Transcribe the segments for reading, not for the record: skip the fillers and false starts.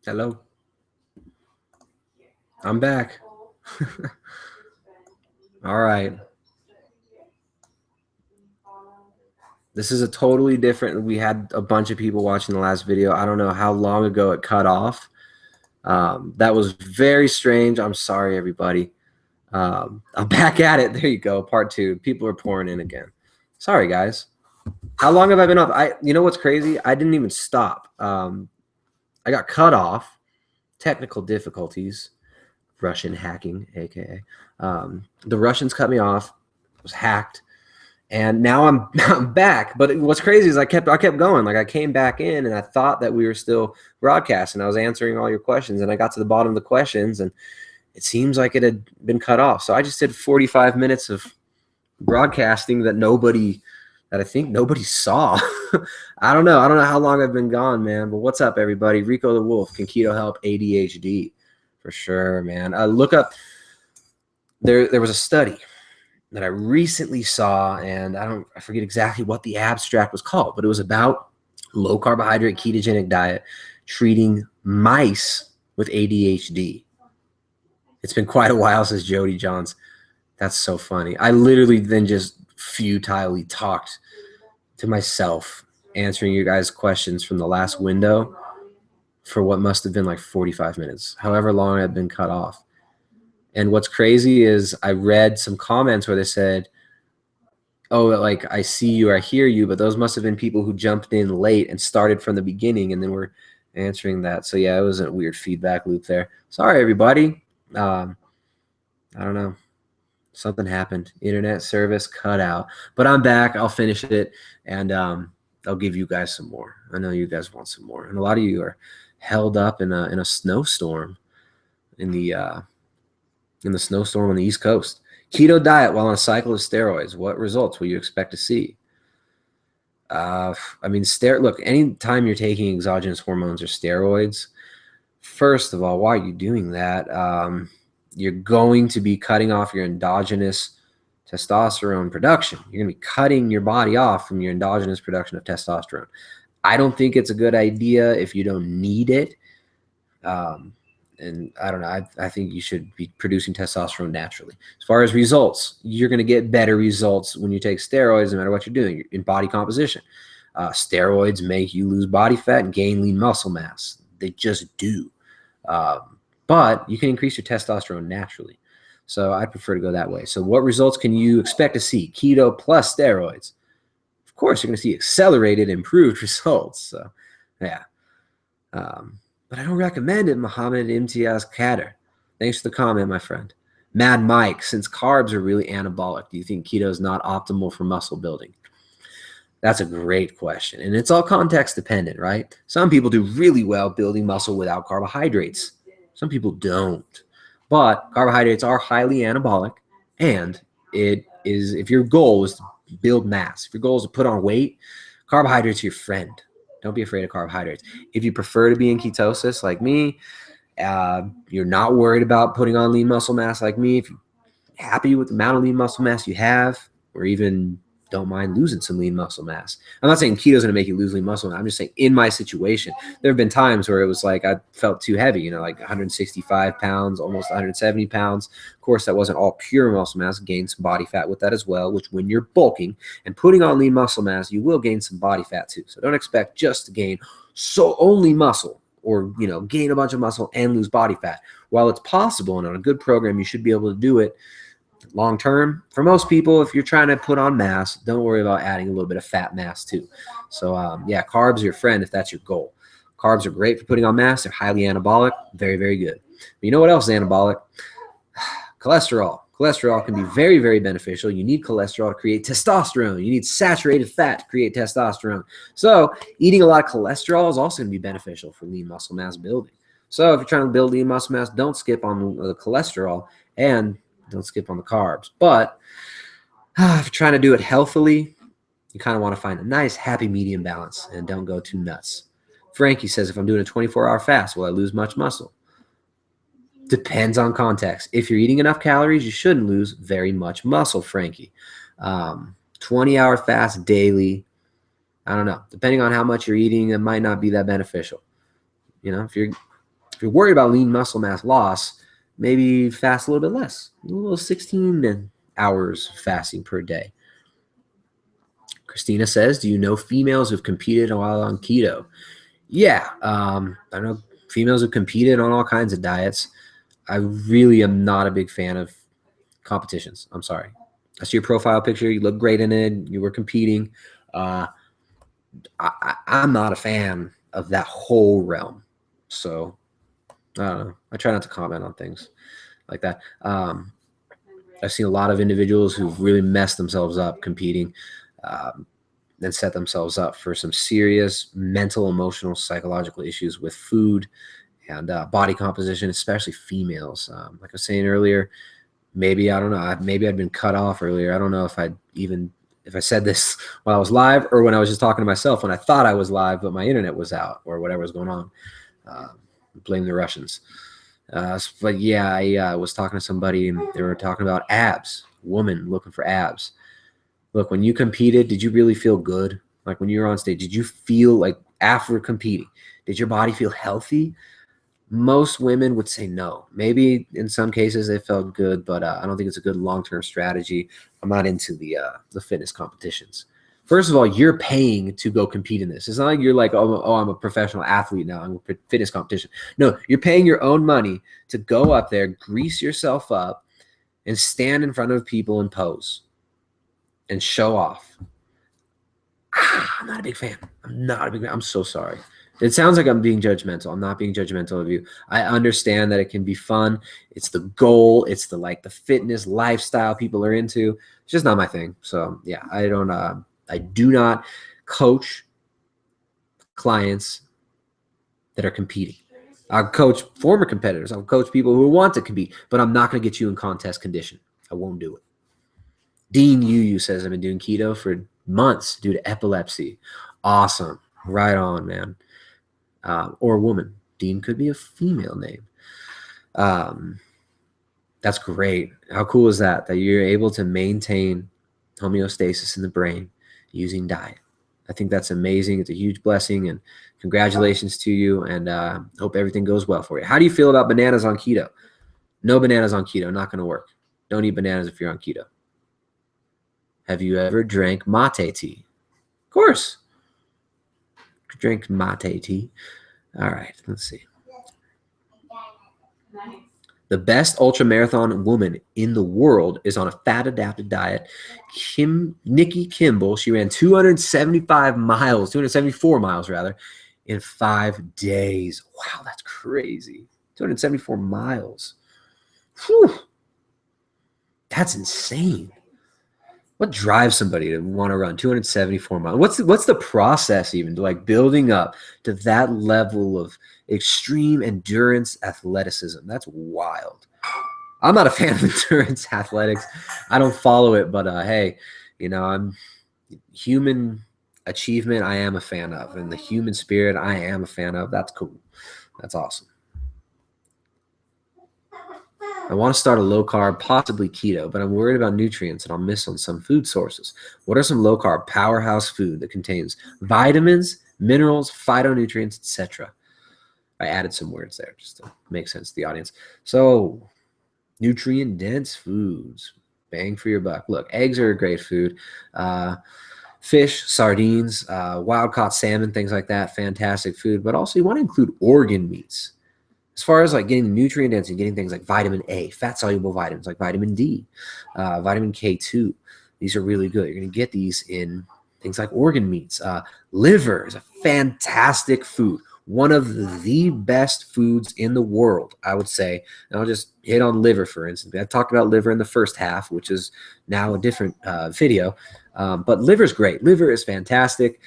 Hello. I'm back. All right. This is a totally different. We had a bunch of people watching the last video. I don't know how long ago it cut off. That was very strange. I'm sorry, everybody. I'm back at it. There you go. Part 2. People are pouring in again. Sorry, guys. How long have I been off? You know what's crazy? I didn't even stop. I got cut off. Technical difficulties. Russian hacking, aka the Russians cut me off. Was hacked, and now I'm back. But what's crazy is I kept going. Like I came back in, and I thought that we were still broadcasting. I was answering all your questions, and I got to the bottom of the questions, and it seems like it had been cut off. So I just did 45 minutes of broadcasting that I think nobody saw. I don't know how long I've been gone, man. But what's up, everybody? Rico the Wolf, can keto help ADHD? For sure, man. Look up. There was a study that I recently saw, and I forget exactly what the abstract was called, but it was about low carbohydrate ketogenic diet treating mice with ADHD. It's been quite a while since Jody Johns. That's so funny. I literally then just futilely talked to myself, answering you guys' questions from the last window for what must have been like 45 minutes, however long I've been cut off. And what's crazy is I read some comments where they said, oh, like, I see you, I hear you, but those must have been people who jumped in late and started from the beginning and then were answering that. So yeah, it was a weird feedback loop there. Sorry, everybody. I don't know. Something happened. Internet service cut out. But I'm back. I'll finish it, and I'll give you guys some more. I know you guys want some more. And a lot of you are held up in a snowstorm in the snowstorm on the East Coast. Keto diet while on a cycle of steroids. What results will you expect to see? I mean, look, anytime you're taking exogenous hormones or steroids, first of all, why are you doing that? You're going to be cutting off your endogenous testosterone production. You're going to be cutting your body off from your endogenous production of testosterone. I don't think it's a good idea if you don't need it. And I don't know. I think you should be producing testosterone naturally. As far as results, you're going to get better results when you take steroids, no matter what you're doing in body composition. Steroids make you lose body fat and gain lean muscle mass. They just do. But you can increase your testosterone naturally. So I prefer to go that way. So what results can you expect to see? Keto plus steroids. Of course, you're going to see accelerated, improved results. So, yeah. But I don't recommend it, Muhammad Imtiaz Kader. Thanks for the comment, my friend. Mad Mike, since carbs are really anabolic, do you think keto is not optimal for muscle building? That's a great question. And it's all context dependent, right? Some people do really well building muscle without carbohydrates. Some people don't. But carbohydrates are highly anabolic, and it is, if your goal is to build mass, if your goal is to put on weight, carbohydrates are your friend. Don't be afraid of carbohydrates. If you prefer to be in ketosis like me, you're not worried about putting on lean muscle mass like me, if you're happy with the amount of lean muscle mass you have, or even don't mind losing some lean muscle mass. I'm not saying keto is going to make you lose lean muscle mass. I'm just saying in my situation, there have been times where it was like I felt too heavy, like 165 pounds, almost 170 pounds. Of course, that wasn't all pure muscle mass. Gained some body fat with that as well, which when you're bulking and putting on lean muscle mass, you will gain some body fat too. So don't expect just to gain only muscle or, gain a bunch of muscle and lose body fat. While it's possible and on a good program, you should be able to do it. Long term, for most people, if you're trying to put on mass, don't worry about adding a little bit of fat mass too. So yeah, carbs are your friend if that's your goal. Carbs are great for putting on mass. They're highly anabolic. Very, very good. But you know what else is anabolic? Cholesterol. Cholesterol can be very, very beneficial. You need cholesterol to create testosterone. You need saturated fat to create testosterone. So eating a lot of cholesterol is also going to be beneficial for lean muscle mass building. So if you're trying to build lean muscle mass, don't skip on the cholesterol and don't skip on the carbs. But if you're trying to do it healthily, you kind of want to find a nice, happy medium balance and don't go too nuts. Frankie says, if I'm doing a 24-hour fast, will I lose much muscle? Depends on context. If you're eating enough calories, you shouldn't lose very much muscle, Frankie. 20-hour fast daily, I don't know. Depending on how much you're eating, it might not be that beneficial. If you're If you're worried about lean muscle mass loss, maybe fast a little bit less, a little 16 hours fasting per day. Christina says, do you know females who've competed while on keto? Yeah, I know females who've competed on all kinds of diets. I really am not a big fan of competitions. I'm sorry. I see your profile picture. You look great in it. You were competing. I'm not a fan of that whole realm. So I don't know. I try not to comment on things like that. I've seen a lot of individuals who've really messed themselves up competing and set themselves up for some serious mental, emotional, psychological issues with food and body composition, especially females. Like I was saying earlier, maybe, I don't know, maybe I'd been cut off earlier. I don't know if I said this while I was live or when I was just talking to myself when I thought I was live, but my internet was out or whatever was going on. Blame the Russians. But yeah, I was talking to somebody and they were talking about abs, woman looking for abs. Look, when you competed, did you really feel good? Like when you were on stage, did you feel like after competing, did your body feel healthy? Most women would say no. Maybe in some cases they felt good, but I don't think it's a good long-term strategy. I'm not into the fitness competitions. First of all, you're paying to go compete in this. It's not like you're like, oh, I'm a professional athlete now. I'm a fitness competition. No, you're paying your own money to go up there, grease yourself up, and stand in front of people and pose and show off. I'm not a big fan. I'm so sorry. It sounds like I'm being judgmental. I'm not being judgmental of you. I understand that it can be fun. It's the goal. It's the fitness lifestyle people are into. It's just not my thing. So yeah, I do not coach clients that are competing. I'll coach former competitors. I'll coach people who want to compete, but I'm not going to get you in contest condition. I won't do it. Dean Yu says, I've been doing keto for months due to epilepsy. Awesome. Right on, man. Or woman. Dean could be a female name. That's great. How cool is that you're able to maintain homeostasis in the brain using diet? I think that's amazing. It's a huge blessing, and congratulations to you, and hope everything goes well for you. How do you feel about bananas on keto? No bananas on keto. Not going to work. Don't eat bananas if you're on keto. Have you ever drank mate tea? Of course. Drink mate tea. All right, let's see. The best ultramarathon woman in the world is on a fat-adapted diet. Nikki Kimball, she ran 274 miles rather, in 5 days. Wow, that's crazy. 274 miles. Whew. That's insane. What drives somebody to want to run 274 miles? What's the process even to building up to that level of extreme endurance athleticism? That's wild. I'm not a fan of endurance athletics. I don't follow it, but hey, I'm human achievement I am a fan of, and the human spirit I am a fan of. That's cool. That's awesome. I want to start a low carb, possibly keto, but I'm worried about nutrients and I'll miss on some food sources. What are some low carb powerhouse food that contains vitamins, minerals, phytonutrients, etc.? I added some words there just to make sense to the audience. So, nutrient dense foods, bang for your buck. Look, eggs are a great food. Fish, sardines, wild caught salmon, things like that, fantastic food. But also you want to include organ meats. As far as getting the nutrient density, getting things like vitamin A, fat-soluble vitamins like vitamin D, vitamin K2. These are really good. You're going to get these in things like organ meats. Liver is a fantastic food. One of the best foods in the world, I would say. And I'll just hit on liver, for instance. I talked about liver in the first half, which is now a different video. But liver is great. Liver is fantastic.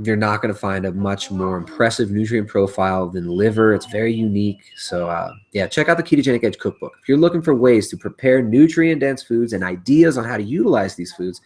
You're not going to find a much more impressive nutrient profile than liver. It's very unique. So yeah, check out the Ketogenic Edge cookbook. If you're looking for ways to prepare nutrient-dense foods and ideas on how to utilize these foods,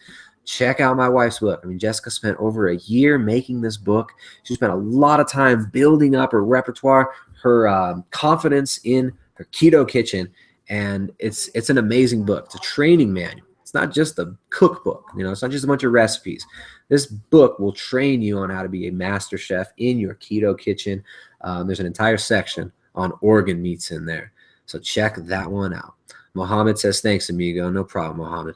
check out my wife's book. I mean, Jessica spent over a year making this book. She spent a lot of time building up her repertoire, her confidence in her keto kitchen, and it's an amazing book. It's a training manual. It's not just a cookbook. It's not just a bunch of recipes. This book will train you on how to be a master chef in your keto kitchen. There's an entire section on organ meats in there. So check that one out. Mohammed says, thanks, amigo. No problem, Mohammed.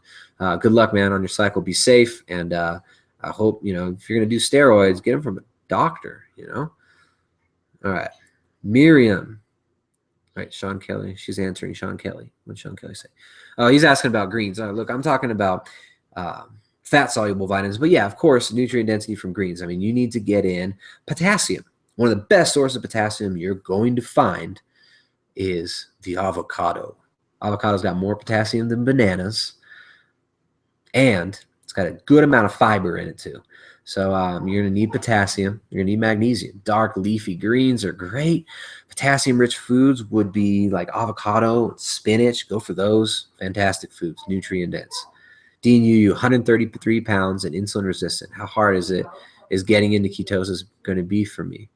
Good luck, man, on your cycle. Be safe. And I hope, if you're going to do steroids, get them from a doctor, All right. Miriam. All right, Sean Kelly. She's answering Sean Kelly. What did Sean Kelly say? Oh, he's asking about greens. Look, I'm talking about fat-soluble vitamins. But yeah, of course, nutrient density from greens. I mean, you need to get in potassium. One of the best sources of potassium you're going to find is the avocado. Avocado's got more potassium than bananas, and it's got a good amount of fiber in it too. So you're going to need potassium. You're going to need magnesium. Dark leafy greens are great. Potassium-rich foods would be like avocado, spinach. Go for those. Fantastic foods, nutrient dense. Dean Yu, 133 pounds and insulin resistant. How hard is getting into ketosis going to be for me?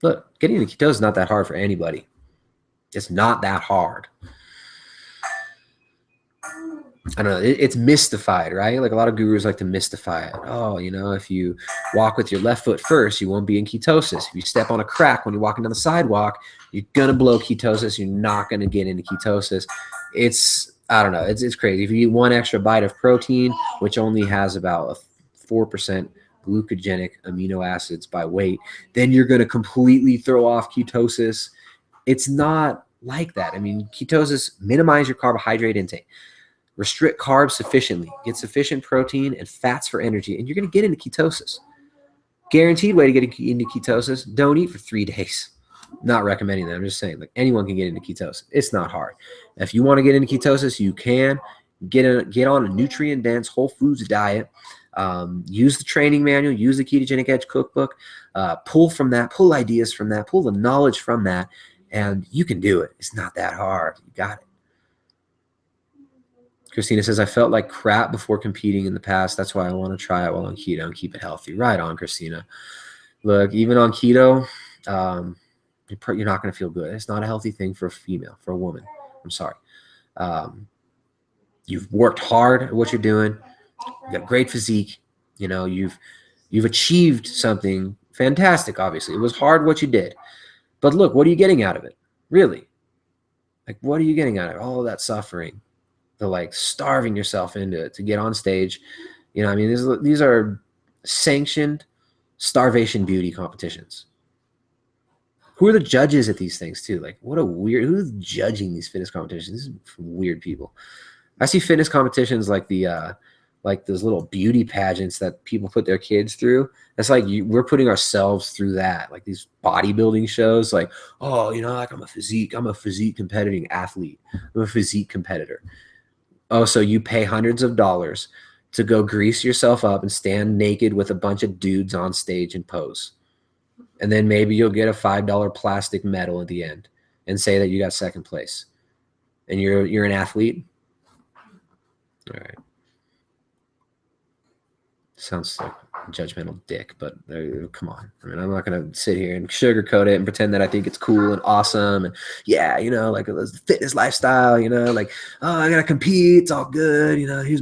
Look, getting into ketosis is not that hard for anybody. It's not that hard. I don't know. It's mystified, right? Like a lot of gurus like to mystify it. Oh, if you walk with your left foot first, you won't be in ketosis. If you step on a crack when you're walking down the sidewalk, you're going to blow ketosis. You're not going to get into ketosis. I don't know. It's crazy. If you eat one extra bite of protein, which only has about a 4% glucogenic amino acids by weight, then you're going to completely throw off ketosis. It's not like that. I mean, ketosis, minimize your carbohydrate intake. Restrict carbs sufficiently. Get sufficient protein and fats for energy, and you're going to get into ketosis. Guaranteed way to get into ketosis, don't eat for 3 days. Not recommending that. I'm just saying, like, anyone can get into ketosis. It's not hard. If you want to get into ketosis, you can get on a nutrient-dense whole foods diet. Use the training manual. Use the Ketogenic Edge cookbook. Pull from that. Pull ideas from that. Pull the knowledge from that, and you can do it. It's not that hard. You got it. Christina says, I felt like crap before competing in the past. That's why I want to try it while on keto and keep it healthy. Right on, Christina. Look, even on keto, you're not going to feel good. It's not a healthy thing for a female, for a woman. I'm sorry. You've worked hard at what you're doing. You got great physique. You've achieved something fantastic, obviously. It was hard what you did. But look, what are you getting out of it? Really? Like, what are you getting out of it? All of that suffering. The like starving yourself into it to get on stage. These are sanctioned starvation beauty competitions. Who are the judges at these things too? Like, who's judging these fitness competitions? These are weird people. I see fitness competitions like like those little beauty pageants that people put their kids through. It's like we're putting ourselves through that. Like these bodybuilding shows, like, oh, like I'm a physique competing athlete. I'm a physique competitor. Oh, so you pay hundreds of dollars to go grease yourself up and stand naked with a bunch of dudes on stage and pose. And then maybe you'll get a $5 plastic medal at the end and say that you got second place. And you're an athlete? All right. Sounds like a judgmental dick, but come on. I mean, I'm not going to sit here and sugarcoat it and pretend that I think it's cool and awesome. And yeah, like a fitness lifestyle, like, oh, I got to compete. It's all good. Here's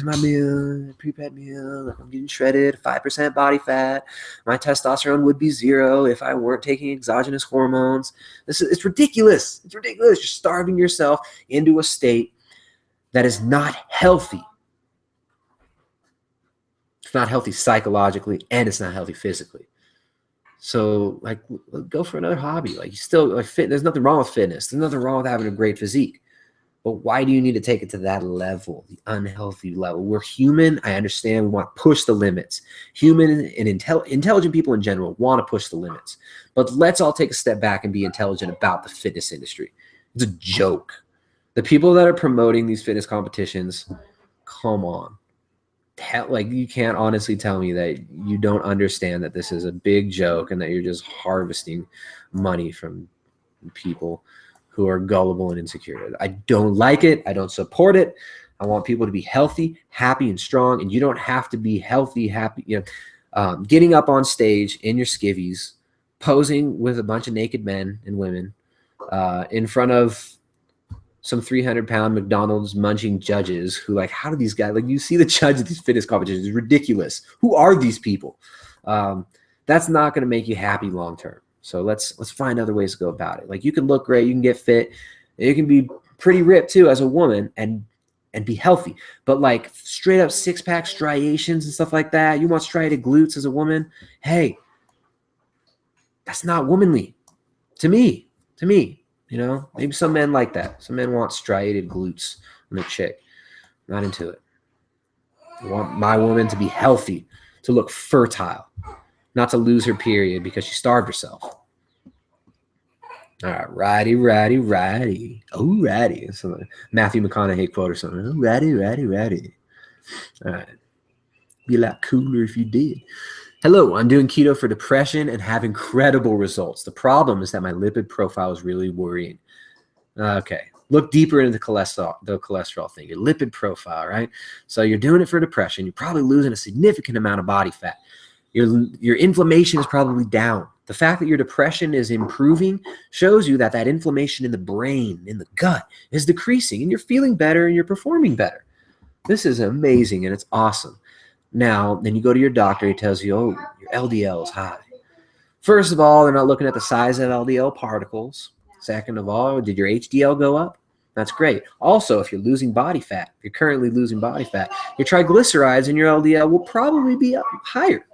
my meal, prepared meal. Like, I'm getting shredded, 5% body fat. My testosterone would be 0 if I weren't taking exogenous hormones. It's ridiculous. It's ridiculous. You're starving yourself into a state that is not healthy. It's not healthy psychologically, and it's not healthy physically. So, like, go for another hobby. Like, you still like fit. There's nothing wrong with fitness. There's nothing wrong with having a great physique. But why do you need to take it to that level, the unhealthy level? We're human. I understand. We want to push the limits. Human and intelligent people in general want to push the limits. But let's all take a step back and be intelligent about the fitness industry. It's a joke. The people that are promoting these fitness competitions, come on. Like, you can't honestly tell me that you don't understand that this is a big joke and that you're just harvesting money from people who are gullible and insecure. I don't like it. I don't support it. I want people to be healthy, happy, and strong. And you don't have to be healthy, happy, getting up on stage in your skivvies, posing with a bunch of naked men and women in front of some 300-pound McDonald's munching judges who like, how do these guys, like you see the judge at these fitness competitions, it's ridiculous. Who are these people? That's not going to make you happy long-term. So let's find other ways to go about it. Like you can look great, you can get fit, you can be pretty ripped too as a woman and be healthy. But like straight up six-pack striations and stuff like that, you want striated glutes as a woman, hey, that's not womanly to me. You know, maybe some men like that. Some men want striated glutes on their chick. Not into it. I want my woman to be healthy, to look fertile, not to lose her period because she starved herself. All right, righty. Oh, righty. Some Matthew McConaughey quote or something. Oh, righty. All right. Be a lot cooler if you did. Hello, I'm doing keto for depression and have incredible results. The problem is that my lipid profile is really worrying. Okay, look deeper into the cholesterol thing, your lipid profile, right? So you're doing it for depression. You're probably losing a significant amount of body fat. Your inflammation is probably down. The fact that your depression is improving shows you that inflammation in the brain, in the gut, is decreasing, and you're feeling better and you're performing better. This is amazing and it's awesome. Now, then you go to your doctor, he tells you, oh, your LDL is high. First of all, they're not looking at the size of LDL particles. Second of all, did your HDL go up? That's great. Also, if you're losing body fat, if you're currently losing body fat, your triglycerides and your LDL will probably be up higher.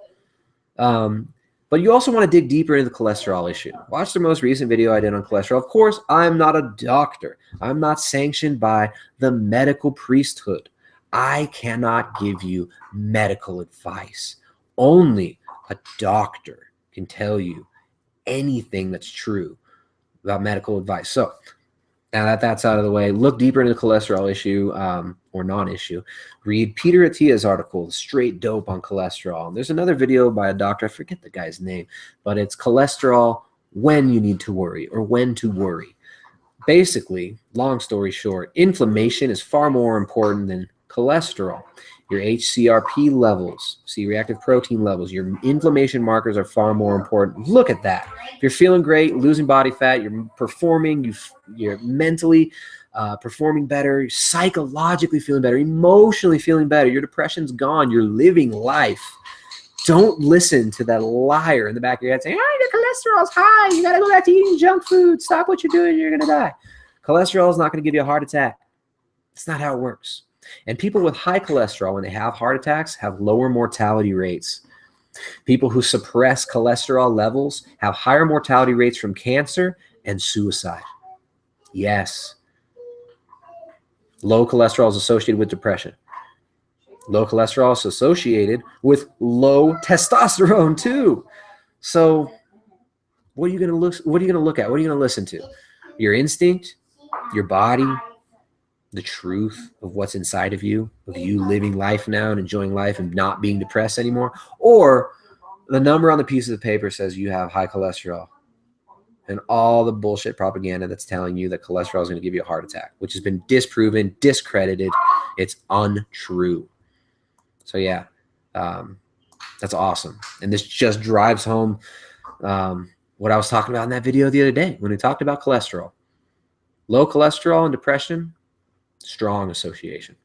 But you also want to dig deeper into the cholesterol issue. Watch the most recent video I did on cholesterol. Of course, I'm not a doctor. I'm not sanctioned by the medical priesthood. I cannot give you medical advice. Only a doctor can tell you anything that's true about medical advice. So now that that's out of the way, look deeper into the cholesterol issue or non-issue. Read Peter Attia's article, Straight Dope on Cholesterol. And there's another video by a doctor, I forget the guy's name, but it's cholesterol when you need to worry or when to worry. Basically, long story short, inflammation is far more important than cholesterol. Your HCRP levels, C-reactive protein levels, your inflammation markers are far more important. Look at that. If you're feeling great, losing body fat, you're performing, you're mentally performing better, you're psychologically feeling better, emotionally feeling better, your depression's gone, you're living life. Don't listen to that liar in the back of your head saying, oh, your cholesterol's high, you gotta go back to eating junk food, stop what you're doing, you're gonna die. Cholesterol is not gonna give you a heart attack. That's not how it works. And people with high cholesterol, when they have heart attacks, have lower mortality rates. People who suppress cholesterol levels have higher mortality rates from cancer and suicide. Yes. Low cholesterol is associated with depression. Low cholesterol is associated with low testosterone too. So what are you going to look at? What are you going to listen to? Your instinct, your body, the truth of what's inside of you living life now and enjoying life and not being depressed anymore, or the number on the piece of the paper says you have high cholesterol and all the bullshit propaganda that's telling you that cholesterol is going to give you a heart attack, which has been disproven, discredited. It's untrue. So yeah, that's awesome. And this just drives home what I was talking about in that video the other day when we talked about cholesterol. Low cholesterol and depression, strong association.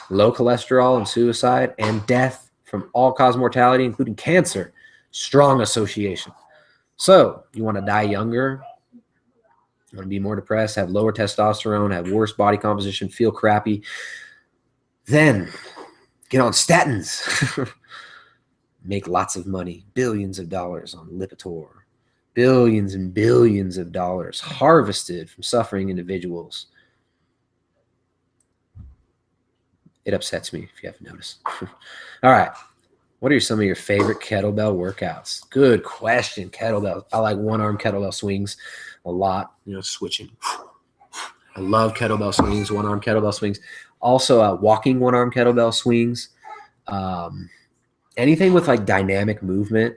Low cholesterol and suicide and death from all-cause mortality, including cancer, strong association. So you want to die younger, you want to be more depressed, have lower testosterone, have worse body composition, feel crappy, then get on statins. Make lots of money, billions of dollars on Lipitor, billions and billions of dollars harvested from suffering individuals. It upsets me if you haven't noticed. All right. What are some of your favorite kettlebell workouts? Good question. Kettlebell. I like one-arm kettlebell swings a lot. You know, switching. I love kettlebell swings, one-arm kettlebell swings. Also, walking one-arm kettlebell swings. Anything with like dynamic movement.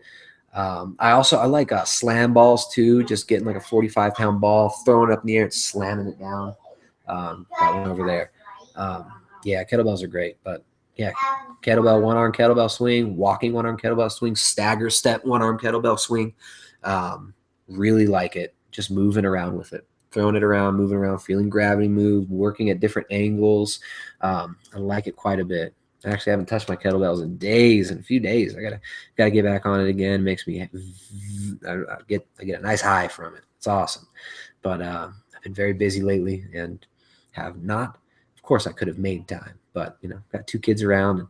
I like slam balls too. Just getting like a 45-pound ball, throwing it up in the air and slamming it down. Got one over there. Yeah, kettlebells are great, but yeah, kettlebell, one-arm kettlebell swing, walking one-arm kettlebell swing, stagger step one-arm kettlebell swing. Really like it, just moving around with it. throwing it around, moving around, feeling gravity move, working at different angles. I like it quite a bit. I actually haven't touched my kettlebells in a few days. I gotta get back on it again. Makes me I get a nice high from it. It's awesome. But I've been very busy lately and have not. Of course, I could have made time, but got 2 kids around and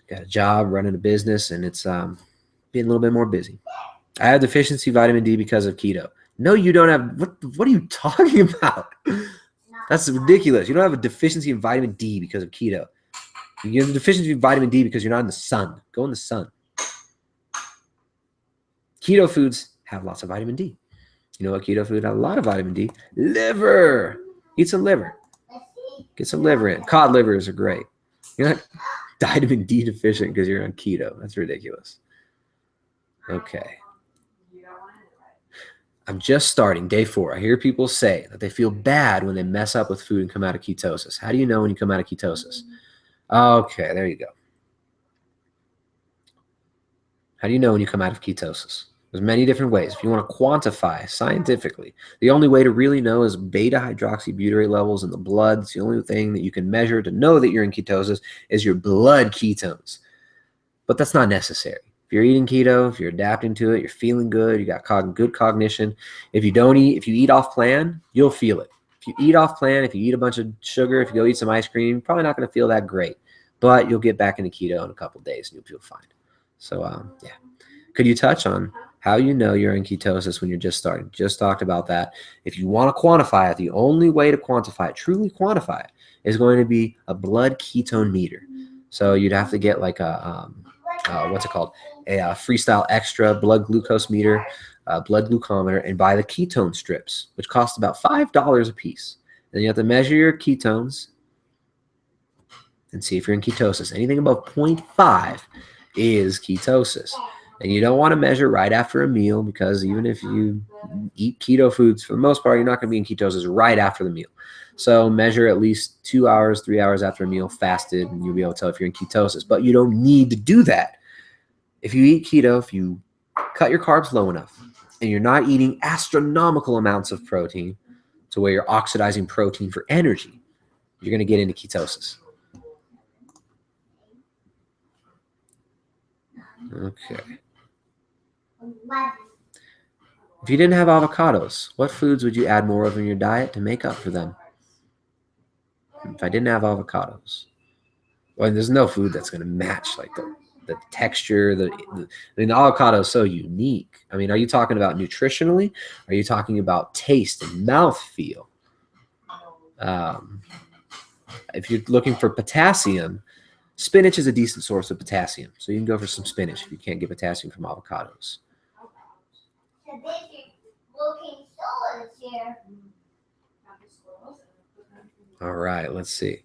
got a job, running a business, and it's being a little bit more busy. I have deficiency vitamin D because of keto. No, you don't have. What are you talking about? That's ridiculous. You don't have a deficiency in vitamin D because of keto. You have a deficiency in vitamin D because you're not in the sun. Go in the sun. Keto foods have lots of vitamin D. You know what keto food has a lot of vitamin D? Liver. Eat some liver. Get some liver in. Cod livers are great. You're not vitamin D deficient because you're on keto. That's ridiculous. Okay. I'm just starting day 4. I hear people say that they feel bad when they mess up with food and come out of ketosis. How do you know when you come out of ketosis? Okay, there you go. How do you know when you come out of ketosis? There's many different ways. If you want to quantify scientifically, the only way to really know is beta hydroxybutyrate levels in the blood. It's the only thing that you can measure to know that you're in ketosis is your blood ketones. But that's not necessary. If you're eating keto, if you're adapting to it, you're feeling good, you got good cognition. If you eat off plan, you'll feel it. If you eat off plan, if you eat a bunch of sugar, if you go eat some ice cream, you're probably not going to feel that great. But you'll get back into keto in a couple of days and you'll feel fine. So, yeah. Could you touch on how you know you're in ketosis when you're just starting? Just talked about that. If you want to quantify it, the only way to quantify it, truly quantify it, is going to be a blood ketone meter. So you'd have to get like a, what's it called? A Freestyle Extra blood glucose meter, blood glucometer, and buy the ketone strips, which cost about $5 a piece. Then you have to measure your ketones and see if you're in ketosis. Anything above 0.5 is ketosis. And you don't want to measure right after a meal because even if you eat keto foods, for the most part, you're not going to be in ketosis right after the meal. So measure at least 2 hours, 3 hours after a meal fasted, and you'll be able to tell if you're in ketosis. But you don't need to do that. If you eat keto, if you cut your carbs low enough and you're not eating astronomical amounts of protein to where you're oxidizing protein for energy, you're going to get into ketosis. Okay. If you didn't have avocados, what foods would you add more of in your diet to make up for them? If I didn't have avocados, well, there's no food that's going to match like the texture. The avocado is so unique. I mean, are you talking about nutritionally? Are you talking about taste and mouthfeel? If you're looking for potassium, spinach is a decent source of potassium. So you can go for some spinach if you can't get potassium from avocados. All right, let's see.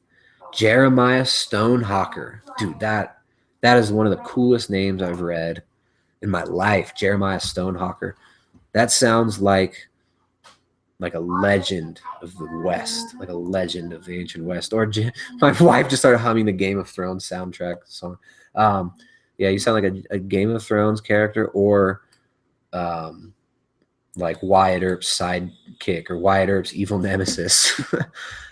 Jeremiah Stonehawker. Dude, that is one of the coolest names I've read in my life. Jeremiah Stonehawker. That sounds like a legend of the West, like a legend of the ancient West. Or my wife just started humming the Game of Thrones soundtrack song. Yeah, you sound like a Game of Thrones character, or like Wyatt Earp's sidekick or Wyatt Earp's evil nemesis.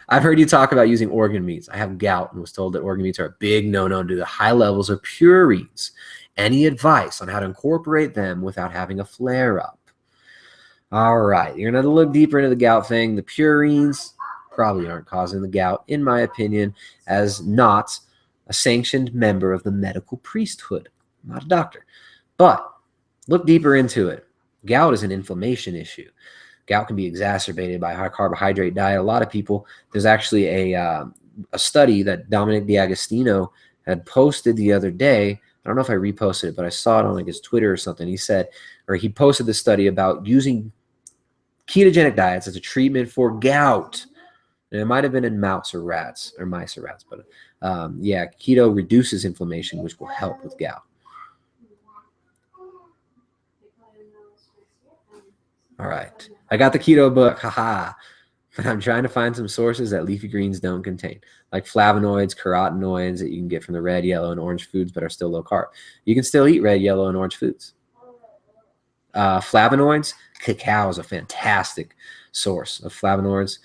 I've heard you talk about using organ meats. I have gout and was told that organ meats are a big no-no due to high levels of purines. Any advice on how to incorporate them without having a flare-up? All right, you're going to look deeper into the gout thing. The purines probably aren't causing the gout, in my opinion, as not a sanctioned member of the medical priesthood. I'm not a doctor. But look deeper into it. Gout is an inflammation issue. Gout can be exacerbated by a high carbohydrate diet. A lot of people, there's actually a study that Dominic D'Agostino had posted the other day. I don't know if I reposted it, but I saw it on like his Twitter or something. He said, or he posted this study about using ketogenic diets as a treatment for gout. And it might have been in mouse or rats, or mice or rats, but yeah, keto reduces inflammation, which will help with gout. All right, I got the keto book, haha. But I'm trying to find some sources that leafy greens don't contain, like flavonoids, carotenoids that you can get from the red, yellow, and orange foods, but are still low carb. You can still eat red, yellow, and orange foods. Flavonoids, Cacao is a fantastic source of flavonoids,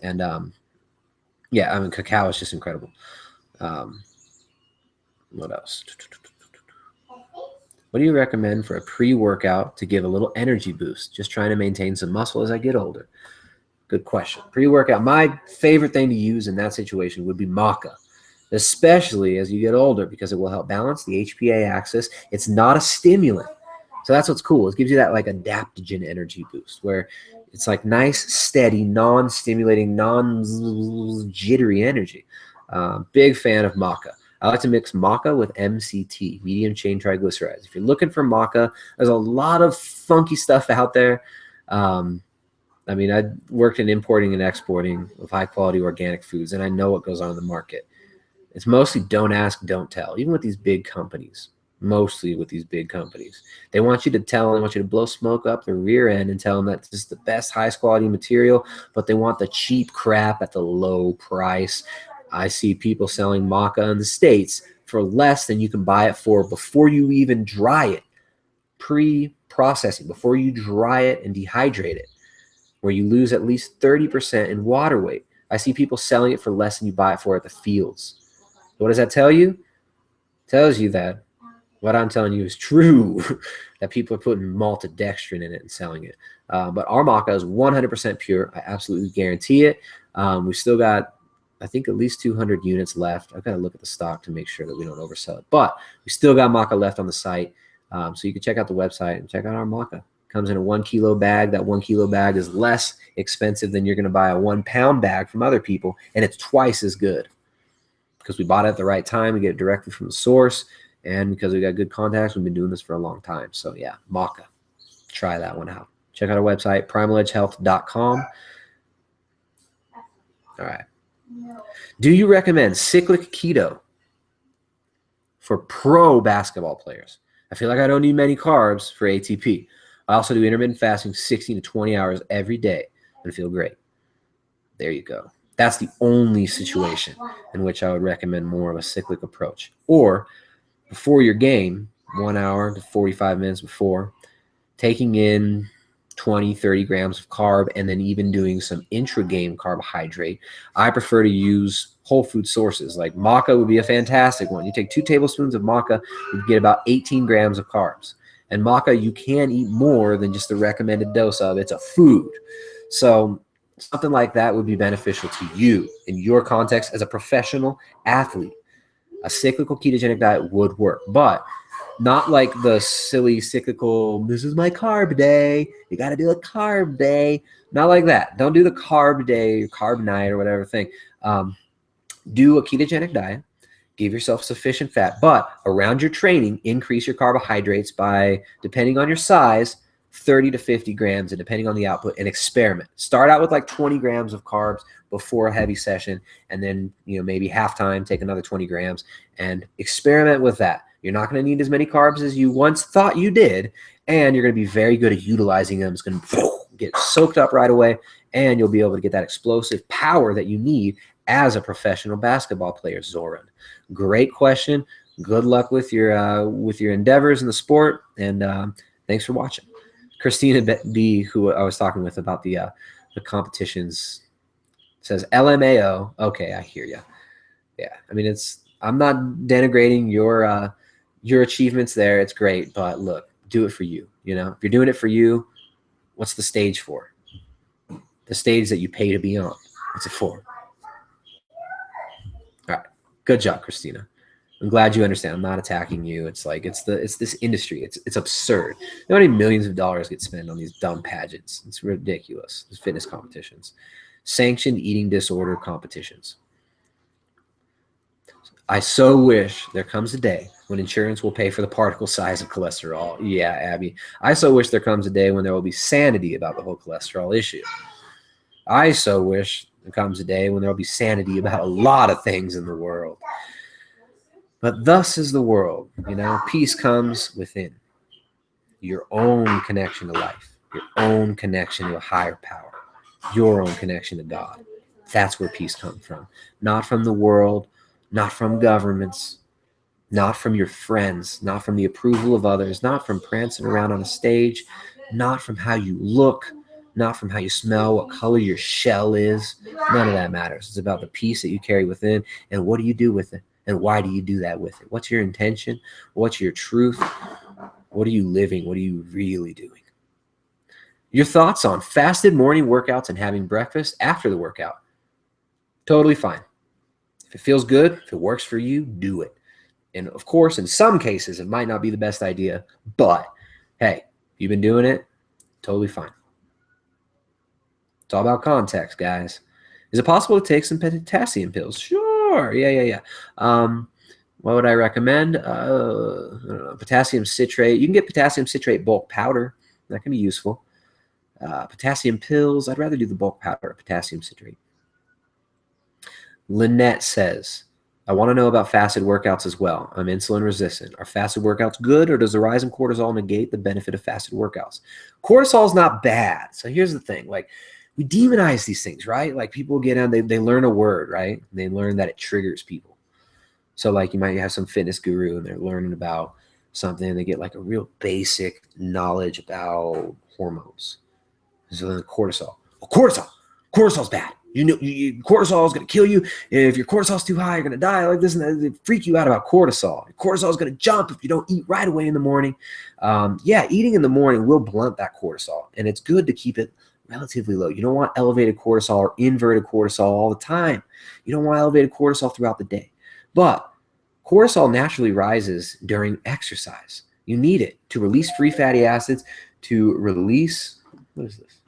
and yeah, I mean, cacao is just incredible. Um, what else? What do you recommend for a pre-workout to give a little energy boost? Just trying to maintain some muscle as I get older. Good question. Pre-workout, my favorite thing to use in that situation would be maca, especially as you get older, because it will help balance the HPA axis. It's not a stimulant. So that's what's cool. It gives you that like adaptogen energy boost where it's like nice, steady, non-stimulating, non-jittery energy. Big fan of maca. I like to mix maca with MCT, medium chain triglycerides. If you're looking for maca, there's a lot of funky stuff out there. I mean, I worked in importing and exporting of high quality organic foods, and I know what goes on in the market. It's mostly don't ask, don't tell, even with these big companies. Mostly with these big companies. They want you to tell them, they want you to blow smoke up the rear end and tell them that this is the best, highest quality material, but they want the cheap crap at the low price. I see people selling maca in the States for less than you can buy it for before you even dry it. Pre-processing, before you dry it and dehydrate it, where you lose at least 30% in water weight. I see people selling it for less than you buy it for at the fields. What does that tell you? It tells you that what I'm telling you is true, that people are putting maltodextrin in it and selling it. But our maca is 100% pure. I absolutely guarantee it. We've still got, I think, at least 200 units left. I've got to look at the stock to make sure that we don't oversell it. But we still got maca left on the site. So you can check out the website and check out our maca. Comes in a 1 kilo bag. That 1 kilo bag is less expensive than you're going to buy a 1 pound bag from other people. And it's twice as good because we bought it at the right time. We get it directly from the source. And because we got good contacts, we've been doing this for a long time. So yeah, maca. Try that one out. Check out our website, primaledgehealth.com. All right. Do you recommend cyclic keto for pro basketball players? I feel like I don't need many carbs for ATP. I also do intermittent fasting 16 to 20 hours every day and feel great. There you go. That's the only situation in which I would recommend more of a cyclic approach. Or before your game, 1 hour to 45 minutes before, taking in 20, 30 grams of carb, and then even doing some intra-game carbohydrate. I prefer to use whole food sources. Like maca would be a fantastic one. You take 2 tablespoons of maca, you get about 18 grams of carbs. And maca, you can eat more than just the recommended dose of. It's a food. So something like that would be beneficial to you in your context as a professional athlete. A cyclical ketogenic diet would work, but not like the silly cyclical, this is my carb day, you got to do a carb day. Not like that. Don't do the carb day, carb night, or whatever thing. Do a ketogenic diet. Give yourself sufficient fat, but around your training, increase your carbohydrates by, depending on your size, 30 to 50 grams, and depending on the output, and experiment. Start out with like 20 grams of carbs before a heavy session, and then maybe halftime, take another 20 grams, and experiment with that. You're not going to need as many carbs as you once thought you did, and you're going to be very good at utilizing them. It's going to get soaked up right away, and you'll be able to get that explosive power that you need as a professional basketball player, Zoran. Great question. Good luck with your endeavors in the sport, and thanks for watching. Christina B, who I was talking with about the competitions, says LMAO. Okay, I hear you. Yeah, I mean, I'm not denigrating your achievements there. It's great, but look, do it for you. If you're doing it for you, what's the stage for? The stage that you pay to be on. What's it for? All right, good job, Christina. I'm glad you understand. I'm not attacking you. It's like it's this industry. It's absurd. How many millions of dollars get spent on these dumb pageants? It's ridiculous. These fitness competitions, sanctioned eating disorder competitions. I so wish there comes a day when insurance will pay for the particle size of cholesterol. Yeah, Abby. I so wish there comes a day when there will be sanity about the whole cholesterol issue. I so wish there comes a day when there will be sanity about a lot of things in the world. But thus is the world, peace comes within. Your own connection to life, your own connection to a higher power, your own connection to God. That's where peace comes from. Not from the world, not from governments, not from your friends, not from the approval of others, not from prancing around on a stage, not from how you look, not from how you smell, what color your shell is. None of that matters. It's about the peace that you carry within, and what do you do with it, and why do you do that with it? What's your intention? What's your truth? What are you living? What are you really doing? Your thoughts on fasted morning workouts and having breakfast after the workout? Totally fine. If it feels good, if it works for you, do it. And of course, in some cases, it might not be the best idea, but hey, you've been doing it, totally fine. It's all about context, guys. Is it possible to take some potassium pills? Sure. Yeah. What would I recommend? I don't know, potassium citrate. You can get potassium citrate bulk powder. That can be useful. Potassium pills. I'd rather do the bulk powder, potassium citrate. Lynette says, I want to know about fasted workouts as well. I'm insulin resistant. Are fasted workouts good, or does the rise in cortisol negate the benefit of fasted workouts? Cortisol is not bad. So here's the thing. Like, we demonize these things, right? Like, people get on, they learn a word, right? They learn that it triggers people. So like, you might have some fitness guru and they're learning about something, and they get like a real basic knowledge about hormones. So then cortisol. Well, cortisol's bad. You know, cortisol is going to kill you. If your cortisol's too high, you're going to die. Like this, and they freak you out about cortisol. Cortisol is going to jump if you don't eat right away in the morning. Yeah, eating in the morning will blunt that cortisol, and it's good to keep it relatively low. You don't want elevated cortisol or inverted cortisol all the time. You don't want elevated cortisol throughout the day. But cortisol naturally rises during exercise. You need it to release free fatty acids, to release, what is this?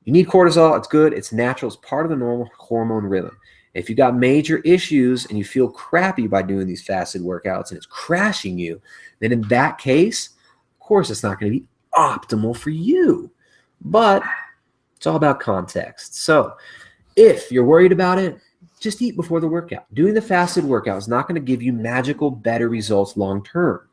You need cortisol. It's good. It's natural. It's part of the normal hormone rhythm. If you got major issues and you feel crappy by doing these fasted workouts and it's crashing you, then in that case, of course, it's not going to be optimal for you. But it's all about context. So if you're worried about it, just eat before the workout. Doing the fasted workout is not going to give you magical, better results long term.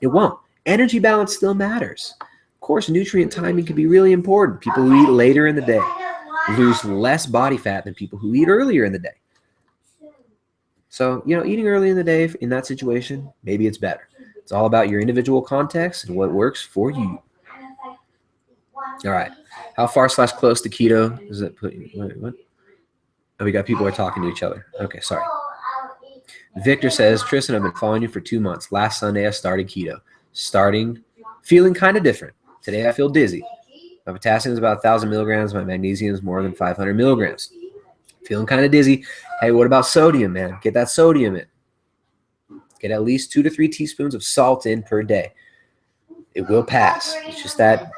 It won't. Energy balance still matters. Of course, nutrient timing can be really important. People who eat later in the day lose less body fat than people who eat earlier in the day. So, eating early in the day in that situation, maybe it's better. It's all about your individual context and what works for you. All right. How far / close to keto does that put you? Wait, what? Oh, we got people who are talking to each other. Okay, sorry. Victor says, Tristan, I've been following you for 2 months. Last Sunday, I started keto. Feeling kind of different. Today, I feel dizzy. My potassium is about 1,000 milligrams. My magnesium is more than 500 milligrams. Feeling kind of dizzy. Hey, what about sodium, man? Get that sodium in. Get at least 2 to 3 teaspoons of salt in per day. It will pass. It's just that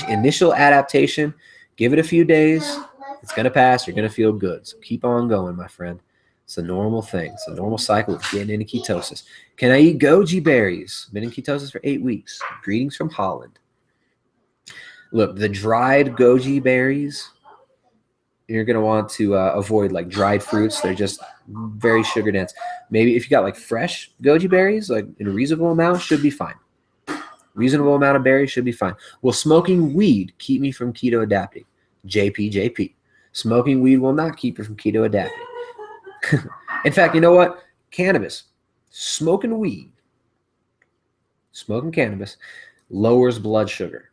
initial adaptation. Give it a few days. It's going to pass. You're going to feel good. So keep on going, my friend. It's a normal thing. It's a normal cycle of getting into ketosis. Can I eat goji berries? Been in ketosis for 8 weeks. Greetings from Holland. Look, the dried goji berries, you're going to want to avoid like dried fruits. They're just very sugar dense. Maybe if you got like fresh goji berries, like in a reasonable amount, should be fine. Reasonable amount of berries should be fine. Will smoking weed keep me from keto adapting? JP. Smoking weed will not keep you from keto adapting. In fact, you know what? Cannabis, smoking cannabis lowers blood sugar.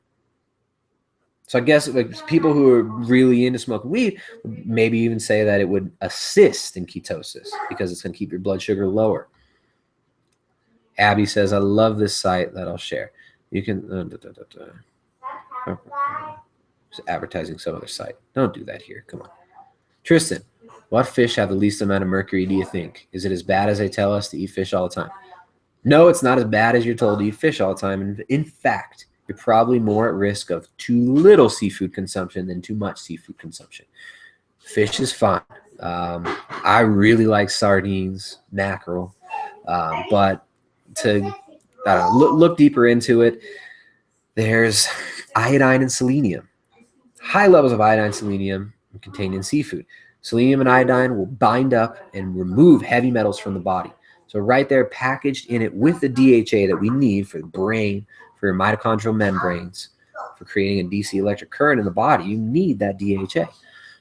So I guess like people who are really into smoking weed maybe even say that it would assist in ketosis because it's going to keep your blood sugar lower. Abby says, I love this site that I'll share. You can just advertising some other site. Don't do that here. Come on. Tristan, what fish have the least amount of mercury, do you think? Is it as bad as they tell us to eat fish all the time? No, it's not as bad as you're told to eat fish all the time. And in fact, you're probably more at risk of too little seafood consumption than too much seafood consumption. Fish is fine. I really like sardines, mackerel, but to look deeper into it, there's iodine and selenium. High levels of iodine and selenium contained in seafood. Selenium and iodine will bind up and remove heavy metals from the body. So right there, packaged in it with the DHA that we need for the brain, for your mitochondrial membranes, for creating a DC electric current in the body, you need that DHA.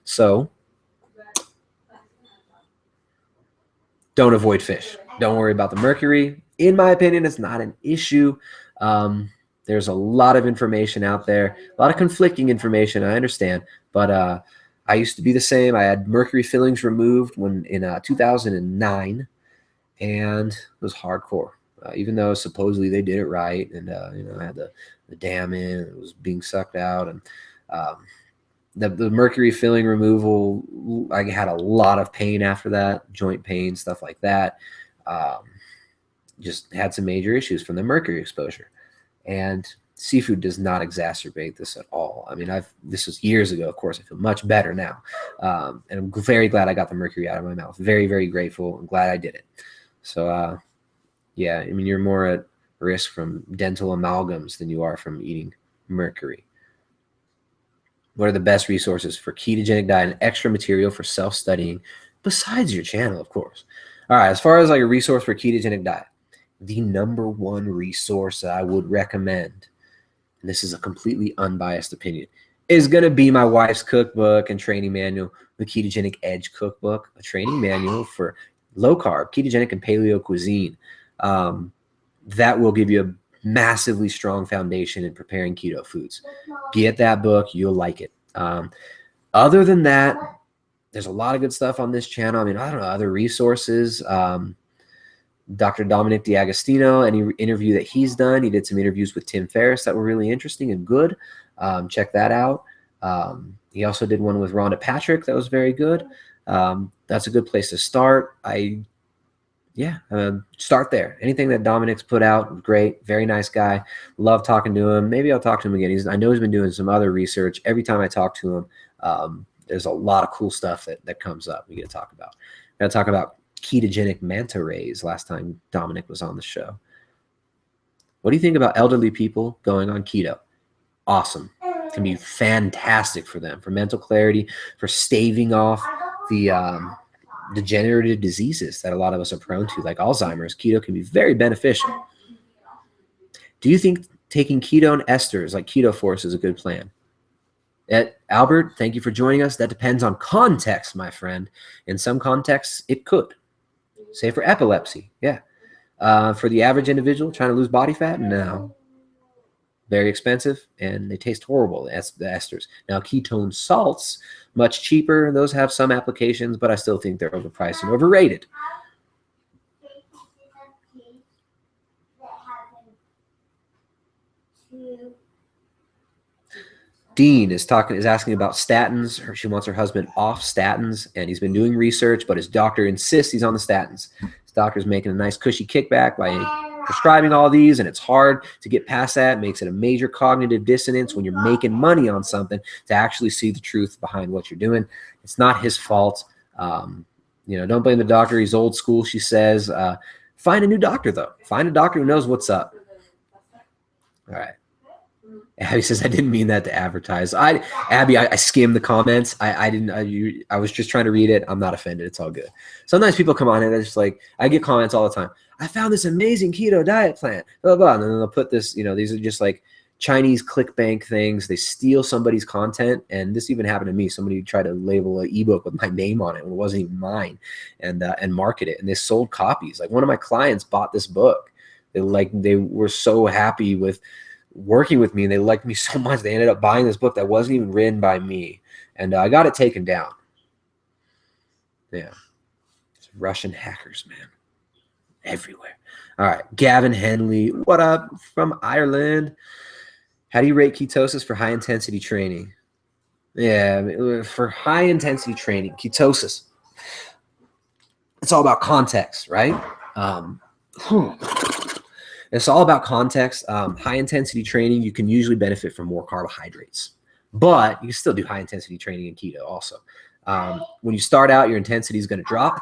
So don't avoid fish. Don't worry about the mercury. In my opinion, it's not an issue. There's a lot of information out there, a lot of conflicting information, I understand, but I used to be the same. I had mercury fillings removed in 2009, and it was hardcore. Even though supposedly they did it right, and I had the dam in, it was being sucked out, and the mercury filling removal, I had a lot of pain after that, joint pain, stuff like that. Just had some major issues from the mercury exposure. And seafood does not exacerbate this at all. I mean, this was years ago, of course. I feel much better now. And I'm very glad I got the mercury out of my mouth. Very, very grateful. I'm glad I did it. So, yeah, I mean, you're more at risk from dental amalgams than you are from eating mercury. What are the best resources for ketogenic diet and extra material for self-studying besides your channel, of course? All right, as far as like a resource for ketogenic diet, the number one resource that I would recommend, and this is a completely unbiased opinion, is going to be my wife's cookbook and training manual, the Ketogenic Edge Cookbook, a training manual for low carb, ketogenic, and paleo cuisine. That will give you a massively strong foundation in preparing keto foods. Get that book. You'll like it. Other than that, there's a lot of good stuff on this channel. I mean, I don't know, other resources. Dr. Dominic D'Agostino, any interview that he's done, he did some interviews with Tim Ferriss that were really interesting and good. Check that out. He also did one with Rhonda Patrick that was very good. That's a good place to start. Start there. Anything that Dominic's put out, great. Very nice guy. Love talking to him. Maybe I'll talk to him again. I know he's been doing some other research. Every time I talk to him, there's a lot of cool stuff that comes up we get to talk about. We're going to talk about ketogenic manta rays last time Dominic was on the show. What do you think about elderly people going on keto? Awesome. It can be fantastic for them, for mental clarity, for staving off the degenerative diseases that a lot of us are prone to, like Alzheimer's. Keto can be very beneficial. Do you think taking ketone esters like Keto Force is a good plan? Albert, thank you for joining us. That depends on context, my friend. In some contexts, it could. Say for epilepsy, yeah. For the average individual trying to lose body fat, no. Very expensive, and they taste horrible, the esters. Now, ketone salts, much cheaper. Those have some applications, but I still think they're overpriced and overrated. Dean is asking about statins. She wants her husband off statins, and he's been doing research, but his doctor insists he's on the statins. His doctor's making a nice cushy kickback by prescribing all these, and it's hard to get past that. It makes it a major cognitive dissonance when you're making money on something to actually see the truth behind what you're doing. It's not his fault. Don't blame the doctor. He's old school, she says. Find a new doctor, though. Find a doctor who knows what's up. All right. Abby says, I didn't mean that to advertise. Abby, I skimmed the comments. I was just trying to read it. I'm not offended. It's all good. Sometimes people come on and they're just like, I get comments all the time. I found this amazing keto diet plan, blah, blah. And then they'll put this, these are just like Chinese clickbank things. They steal somebody's content. And this even happened to me. Somebody tried to label an ebook with my name on it when it wasn't even mine and market it. And they sold copies. Like one of my clients bought this book. They were so happy with working with me, and they liked me so much they ended up buying this book that wasn't even written by me, and I got it taken down. Yeah, it's Russian hackers, man, everywhere. All right, Gavin Henley, what up from Ireland? How do you rate ketosis for high intensity training? Yeah, for high intensity training, ketosis, it's all about context, right? It's all about context. High intensity training, you can usually benefit from more carbohydrates, but you can still do high intensity training in keto also. When you start out, your intensity is going to drop.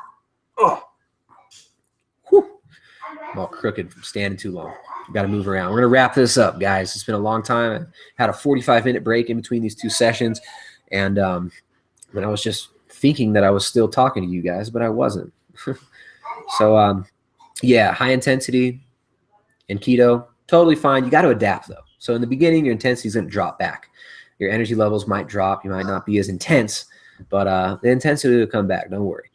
I'm all crooked from standing too long. Got to move around. We're going to wrap this up, guys. It's been a long time. I had a 45-minute break in between these two sessions, and when I was just thinking that I was still talking to you guys, but I wasn't. So, yeah, high intensity and keto, totally fine. You got to adapt, though. So in the beginning, your intensity is going to drop back. Your energy levels might drop. You might not be as intense, but the intensity will come back. Don't worry.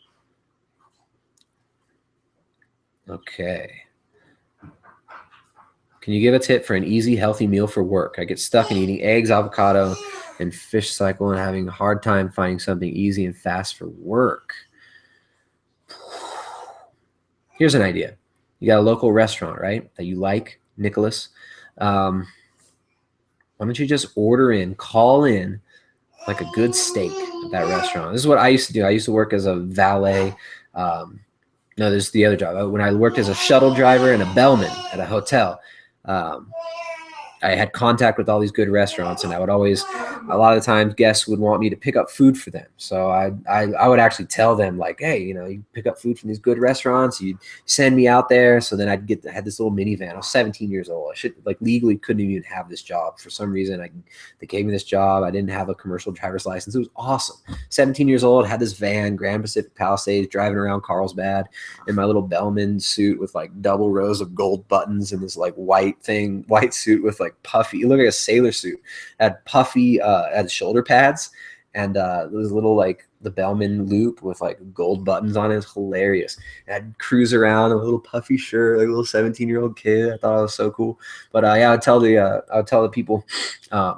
Okay. Can you give a tip for an easy, healthy meal for work? I get stuck in eating eggs, avocado, and fish cycle and having a hard time finding something easy and fast for work. Here's an idea. You got a local restaurant, right, that you like, Nicholas. Why don't you just call in like a good steak at that restaurant? This is what I used to do. I used to work as a valet. No, this is the other job. When I worked as a shuttle driver and a bellman at a hotel, I had contact with all these good restaurants, and I would always, a lot of the times, guests would want me to pick up food for them. So I would actually tell them, like, hey, you pick up food from these good restaurants, you send me out there. So then I had this little minivan. I was 17 years old. I legally couldn't even have this job. For some reason, they gave me this job. I didn't have a commercial driver's license. It was awesome. 17 years old, had this van, Grand Pacific Palisades, driving around Carlsbad in my little bellman suit with like double rows of gold buttons and this like white suit with like puffy, it looked like a sailor suit, had puffy had shoulder pads, and those little like the bellman loop with like gold buttons on it. It's hilarious. And I'd cruise around in a little puffy shirt like a little 17-year-old kid. I thought it was so cool. But yeah, I would tell the people, yeah,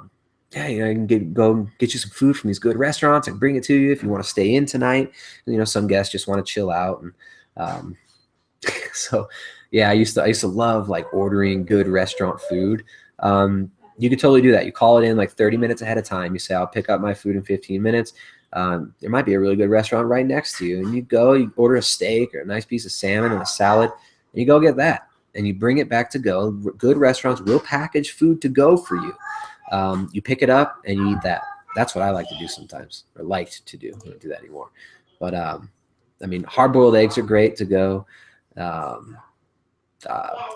I can go get you some food from these good restaurants and bring it to you if you want to stay in tonight. And, some guests just want to chill out, and so yeah, I used to love like ordering good restaurant food. You could totally do that. You call it in like 30 minutes ahead of time. You say, I'll pick up my food in 15 minutes. There might be a really good restaurant right next to you. And you order a steak or a nice piece of salmon and a salad, and you go get that. And you bring it back to go. Good restaurants will package food to go for you. You pick it up and you eat that. That's what I like to do sometimes, or liked to do. I don't do that anymore. But hard-boiled eggs are great to go.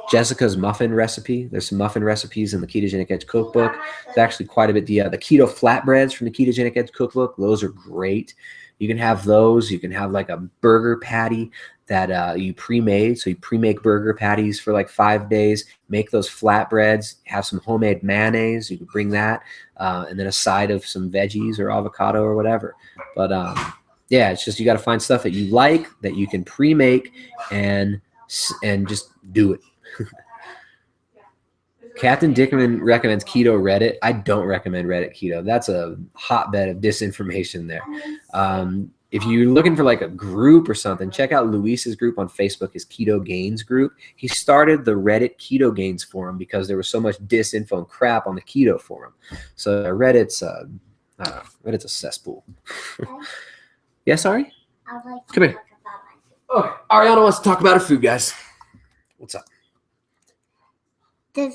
Jessica's muffin recipe. There's some muffin recipes in the Ketogenic Edge cookbook. It's actually quite a bit. The keto flatbreads from the Ketogenic Edge cookbook, those are great. You can have those. You can have like a burger patty that you pre-made. So you pre-make burger patties for like 5 days, make those flatbreads, have some homemade mayonnaise. You can bring that, and then a side of some veggies or avocado or whatever. But yeah, it's just, you got to find stuff that you like that you can pre-make and just do it. Captain Dickman recommends keto Reddit. I don't recommend Reddit keto. That's a hotbed of disinformation there. If you're looking for like a group or something, check out Luis's group on Facebook, his Keto Gains group. He started the Reddit Keto Gains forum because there was so much disinfo and crap on the keto forum. So Reddit's a cesspool. Yeah, sorry? Come here. Okay, Ariana wants to talk about her food, guys. What's up? The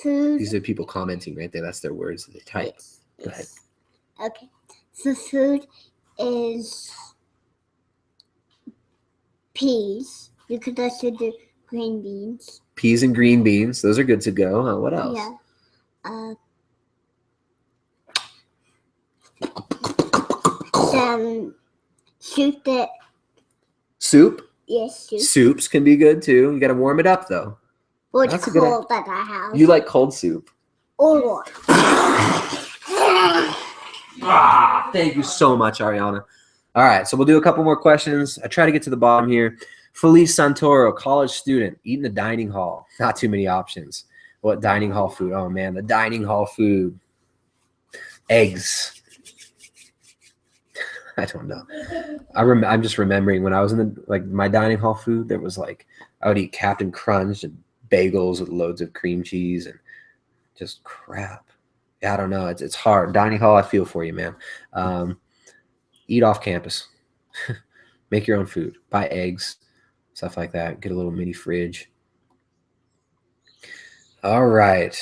food. These are people commenting right there. That's their words that they type. Yes. Go ahead. Okay. The food is peas. You could also do green beans. Peas and green beans. Those are good to go. What else? Yeah. Some soup that. Soup? Yes, soup. Soups can be good too. You got to warm it up though. Or it's cold at our house. You like cold soup? Or what? Thank you so much, Ariana. All right, so we'll do a couple more questions. I try to get to the bottom here. Felice Santoro, college student, eating the dining hall. Not too many options. What dining hall food? Oh man, the dining hall food. Eggs. I don't know. I'm just remembering when I was in my dining hall food, there was like, I would eat Captain Crunch and bagels with loads of cream cheese and just crap. Yeah, I don't know. It's hard. Dining hall, I feel for you, man. Eat off campus. Make your own food. Buy eggs, stuff like that. Get a little mini fridge. All right.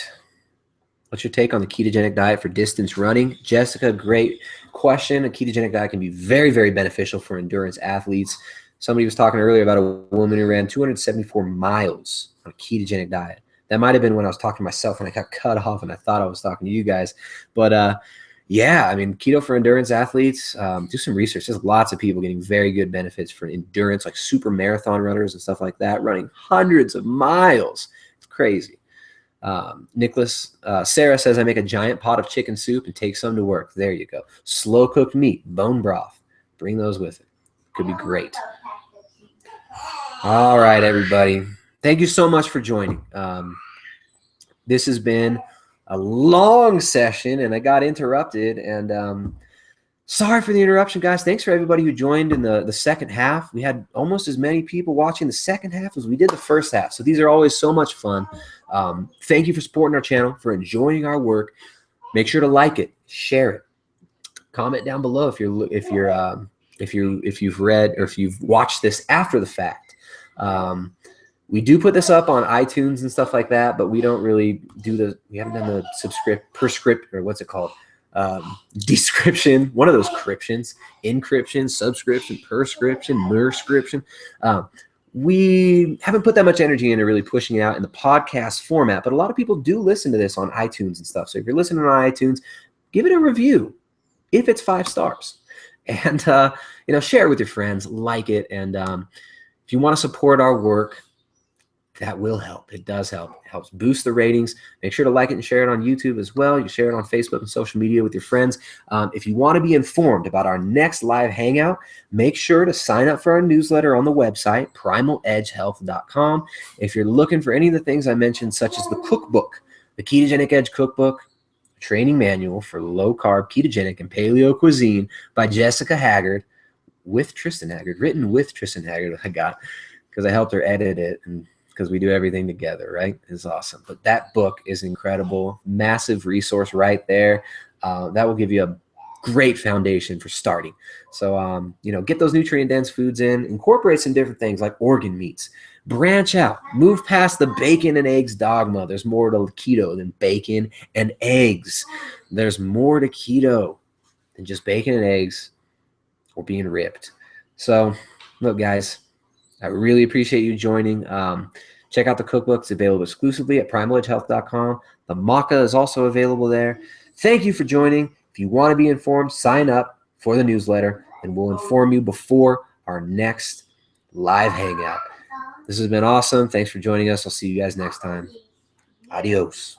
What's your take on the ketogenic diet for distance running? Jessica, great question. A ketogenic diet can be very, very beneficial for endurance athletes. Somebody was talking earlier about a woman who ran 274 miles on a ketogenic diet. That might have been when I was talking to myself and I got cut off and I thought I was talking to you guys. But yeah, I mean, keto for endurance athletes, do some research. There's lots of people getting very good benefits for endurance, like super marathon runners and stuff like that, running hundreds of miles. It's crazy. Nicholas, Sarah says, I make a giant pot of chicken soup and take some to work. There you go. Slow cooked meat, bone broth. Bring those with it. Could be great. All right, everybody. Thank you so much for joining. This has been a long session, and I got interrupted. And sorry for the interruption, guys. Thanks for everybody who joined in the second half. We had almost as many people watching the second half as we did the first half. So these are always so much fun. Thank you for supporting our channel, for enjoying our work. Make sure to like it, share it, comment down below if you've read or if you've watched this after the fact. We do put this up on iTunes and stuff like that, but we don't really do we haven't done the prescript, or what's it called? Description, one of those cryptions, encryption, subscription, perscription, merscription. We haven't put that much energy into really pushing it out in the podcast format, but a lot of people do listen to this on iTunes and stuff. So if you're listening on iTunes, give it a review if it's 5 stars, and share it with your friends, like it, and if you want to support our work, that will help. It does help. It helps boost the ratings. Make sure to like it and share it on YouTube as well. You share it on Facebook and social media with your friends. If you want to be informed about our next live hangout, make sure to sign up for our newsletter on the website, primaledgehealth.com. If you're looking for any of the things I mentioned, such as the cookbook, the Ketogenic Edge Cookbook, training manual for low-carb, ketogenic, and paleo cuisine by Jessica Haggard, with Tristan Haggard, written with Tristan Haggard, I got, because I helped her edit it, and because we do everything together, right? It's awesome. But that book is incredible. Massive resource right there. That will give you a great foundation for starting. So, get those nutrient-dense foods in. Incorporate some different things like organ meats. Branch out. Move past the bacon and eggs dogma. There's more to keto than bacon and eggs. There's more to keto than just bacon and eggs or being ripped. So, look, guys, I really appreciate you joining. Check out the cookbook. It's available exclusively at primaledgehealth.com. The maca is also available there. Thank you for joining. If you want to be informed, sign up for the newsletter, and we'll inform you before our next live hangout. This has been awesome. Thanks for joining us. I'll see you guys next time. Adios.